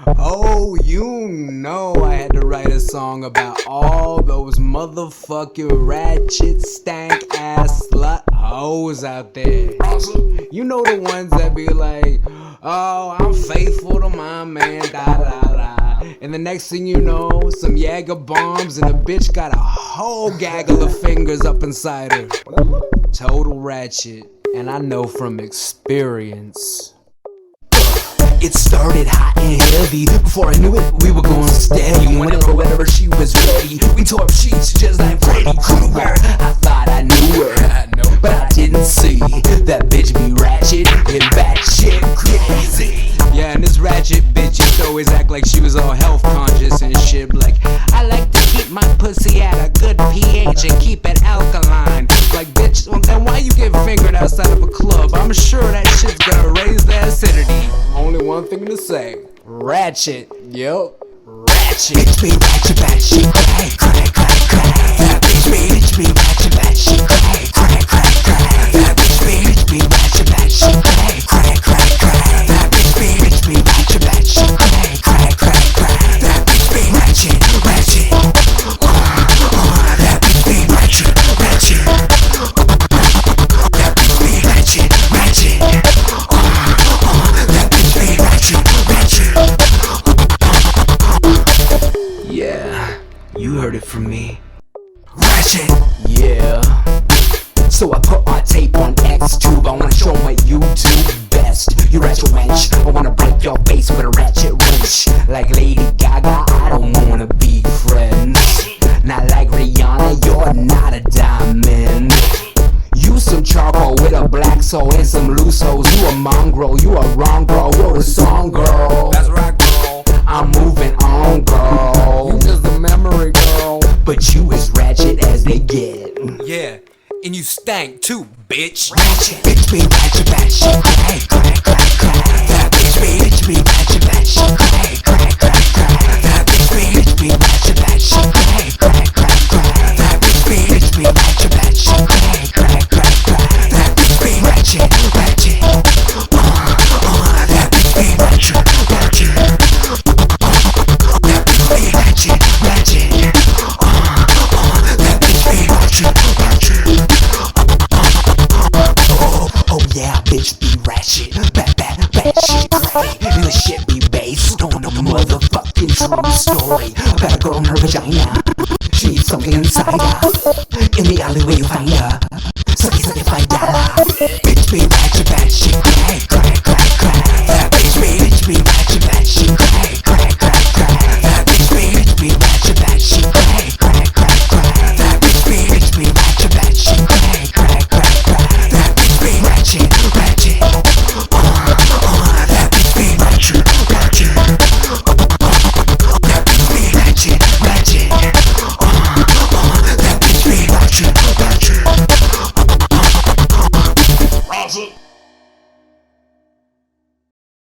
Oh, you know I had to write a song about all those motherfucking ratchet, stank ass slut hoes out there. You know the ones that be like, oh, I'm faithful to my man, da da da. And the next thing you know, some Jaeger bombs and the bitch got a whole gaggle of fingers up inside her. Total ratchet, and I know from experience. It started hot and heavy. Before I knew it, we were going steady. Whenever she was ready, we tore up sheets just like Freddy Krueger. I thought I knew her, but I didn't see that bitch be ratchet and batshit crazy. Yeah, and this ratchet bitch used to always act like she was all health conscious and shit. Like, I like to keep my pussy at a good pH and keep it alkaline. Like, bitch, well, then why you get fingered outside of a club? I'm sure that shit's gonna raise the acidity. Only one thing to say: ratchet. Yup, ratchet. Bitch be ratchet, batshit crack, crack, crack, crack. That bitch be ratchet, batshit crack, crack, crack, crack. That bitch be ratchet, batshit crack, crack, crack, crack. That bitch be ratchet, batshit crack, crack, crack, crack. That bitch be ratchet, ratchet. That bitch be ratchet, ratchet. That bitch be ratchet, ratchet. That bitch be ratchet, ratchet. Yeah, you heard it from me. Ratchet. Yeah. So I put our tape on X-Tube. I wanna show my YouTube best. You ratchet wench, I wanna break your face with a ratchet wrench. Like Lady Gaga, I don't wanna be friends. Not like Rihanna, you're not a diamond. You some charcoal with a black soul and some loose hoes. You a mongrel, you a wrong girl. Wrote a song, girl. That's right, girl. I'm moving on, girl. You just a memory, girl. But you as ratchet as they get. Yeah, and you stank too, bitch. Ratchet, bitch be ratchet, batshit crack, crack, crack, crack. That bitch be ratchet, batshit crack, crack, crack, crack. That bitch be ratchet, batshit crack, crack, crack, crack. That bitch be ratchet, batshit crack, crack, crack, crack. That bitch be ratchet, ratchet. That bitch be ratchet, ratchet. That bitch be ratchet, ratchet. That bitch be ratchet, ratchet. Oh yeah, bitch be ratchet, bad shit crazy. And the shit be based on a motherfucking true story about a girl in her vagina. She needs something inside her. In the alleyway you find her. Sucky $5. Bitch be ratchet, bad shit crazy.